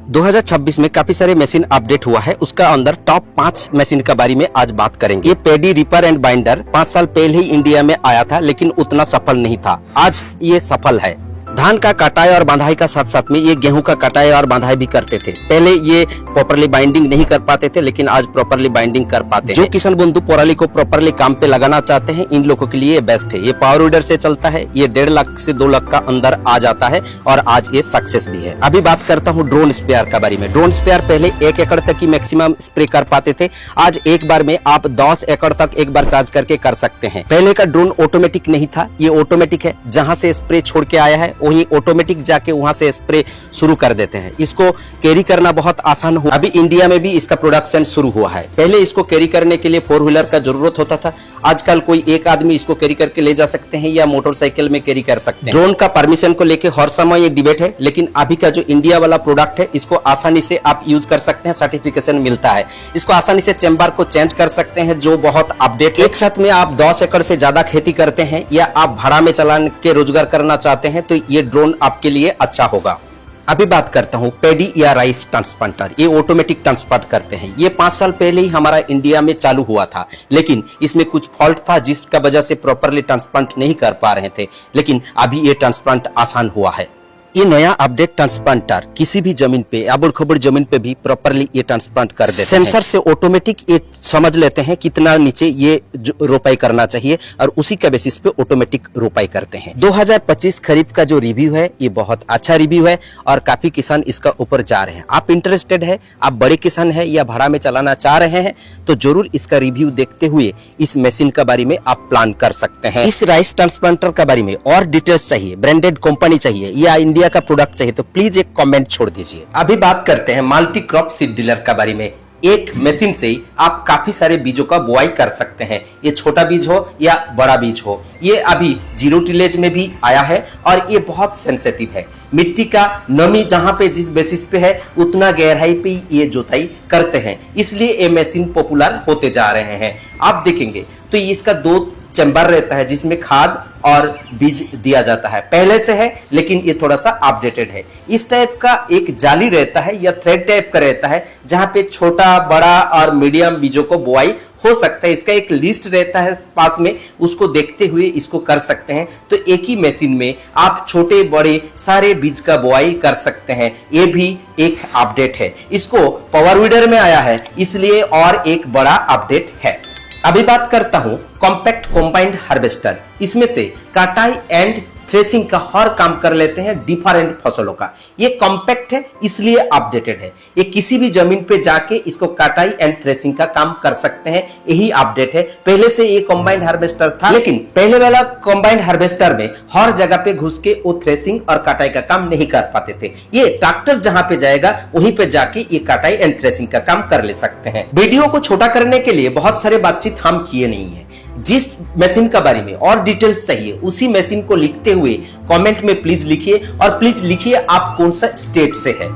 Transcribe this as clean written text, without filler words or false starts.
2026 में काफी सारे मशीन अपडेट हुआ है, उसका अंदर टॉप 5 मशीन के बारे में आज बात करेंगे। ये पेडी रिपर एंड बाइंडर 5 साल पहले ही इंडिया में आया था, लेकिन उतना सफल नहीं था। आज ये सफल है। धान का कटाई और बांधाई का साथ साथ में ये गेहूं का कटाई और बांधाई भी करते थे। पहले ये प्रॉपरली बाइंडिंग नहीं कर पाते थे, लेकिन आज प्रॉपरली बाइंडिंग कर पाते हैं। जो किसान बंधु पराली को प्रॉपरली काम पे लगाना चाहते हैं, इन लोगों के लिए ये बेस्ट है। ये पावर वीडर से चलता है, ये 1.5 लाख से 2 लाख का अंदर आ जाता है और आज ये सक्सेस भी है। अभी बात करता हूँ ड्रोन स्प्रेयर के बारे में। ड्रोन स्प्रेयर पहले 1 एकड़ तक की मैक्सिमम स्प्रे कर पाते थे, आज एक बार में आप 10 एकड़ तक एक बार चार्ज करके कर सकते हैं। पहले का ड्रोन ऑटोमेटिक नहीं था, ये ऑटोमेटिक है। जहां से स्प्रे छोड़ के आया है वही ऑटोमेटिक जाके वहां से स्प्रे शुरू कर देते हैं। इसको कैरी करना बहुत आसान हुआ। अभी इंडिया में भी इसका प्रोडक्शन शुरू हुआ है। पहले इसको कैरी करने के लिए 4 व्हीलर का जरूरत होता था, आजकल कोई एक आदमी इसको कैरी करके ले जा सकते हैं या मोटरसाइकिल में कैरी कर सकते हैं। ड्रोन का परमिशन को लेके हर समय ये डिबेट है, लेकिन अभी का जो इंडिया वाला प्रोडक्ट है, इसको आसानी से आप यूज कर सकते हैं, सर्टिफिकेशन मिलता है। इसको आसानी से चेंबर को चेंज कर सकते हैं, जो बहुत अपडेट। एक साथ में आप 10 एकड़ से ज्यादा खेती करते हैं या आप भाड़ा में चला के रोजगार करना चाहते हैं, तो ये ड्रोन आपके लिए अच्छा होगा। अभी बात करता हूं पेडी या राइस ट्रांसप्लांटर। ये ऑटोमेटिक ट्रांसप्लांट करते हैं। ये 5 साल पहले ही हमारा इंडिया में चालू हुआ था, लेकिन इसमें कुछ फॉल्ट था जिसका वजह से प्रॉपरली ट्रांसप्लांट नहीं कर पा रहे थे, लेकिन अभी ये ट्रांसप्लांट आसान हुआ है। ये नया अपडेट ट्रांसप्लांटर किसी भी जमीन पे, आबड़ खबड़ जमीन पे भी प्रॉपरली ये ट्रांसप्लांट कर देते हैं। सेंसर से ऑटोमेटिक ये समझ लेते हैं कितना नीचे ये रोपाई करना चाहिए और उसी के बेसिस पे ऑटोमेटिक रोपाई करते हैं। 2025 खरीफ का जो रिव्यू है, ये बहुत अच्छा रिव्यू है और काफी किसान इसका ऊपर जा रहे हैं। आप इंटरेस्टेड है, आप बड़े किसान है या भाड़ा में चलाना चाह रहे हैं, तो जरूर इसका रिव्यू देखते हुए इस मशीन के बारे में आप प्लान कर सकते हैं। इस राइस ट्रांसप्लांटर के बारे में और डिटेल्स चाहिए, ब्रांडेड कंपनी चाहिए या इंडिया का प्रोडक्ट चाहिए, तो प्लीज एक कमेंट छोड़ दीजिए। अभी बात करते हैं मल्टी क्रॉप सीड ड्रिलर के बारे में। एक मशीन से ही आप काफी सारे बीजों का बुआई कर सकते हैं, ये छोटा बीज हो या बड़ा बीज हो। ये अभी 0 टिलेज में भी आया है और ये बहुत सेंसिटिव है। मिट्टी का नमी जहां पे जिस बेसिस पे है, उतना गहराई पे ये जोताई करते हैं, इसलिए ये मशीन पॉपुलर होते जा रहे हैं। आप देखेंगे तो इसका 2 चैम्बर रहता है जिसमें खाद और बीज दिया जाता है, पहले से है, लेकिन ये थोड़ा सा अपडेटेड है। इस टाइप का एक जाली रहता है या थ्रेड टाइप का रहता है, जहां पे छोटा, बड़ा और मीडियम बीजों को बुआई हो सकता है। इसका एक लिस्ट रहता है पास में, उसको देखते हुए इसको कर सकते हैं। तो एक ही मशीन में आप छोटे बड़े सारे बीज का बुआई कर सकते हैं। ये भी एक अपडेट है। इसको पावर वीडर में आया है, इसलिए और एक बड़ा अपडेट है। अभी बात करता हूं कॉम्पैक्ट कंबाइंड हार्वेस्टर। इसमें से कटाई एंड थ्रेसिंग का हर काम कर लेते हैं डिफरेंट फसलों का। ये कॉम्पैक्ट है, इसलिए अपडेटेड है। ये किसी भी जमीन पे जाके इसको कटाई एंड थ्रेसिंग का काम कर सकते हैं, यही अपडेट है। पहले से ये कंबाइंड हार्वेस्टर था, लेकिन पहले वाला कंबाइंड हार्वेस्टर में हर जगह पे घुस के वो थ्रेसिंग और कटाई का काम नहीं कर पाते थे। ये ट्रैक्टर जहां पे जाएगा वहीं पे जाके ये कटाई एंड थ्रेसिंग का काम कर ले सकते हैं। वीडियो को छोटा करने के लिए बहुत सारे बातचीत हम किए नहीं है। जिस मशीन के बारे में और डिटेल्स चाहिए, उसी मशीन को लिखते हुए कमेंट में प्लीज लिखिए और प्लीज लिखिए आप कौन सा स्टेट से है।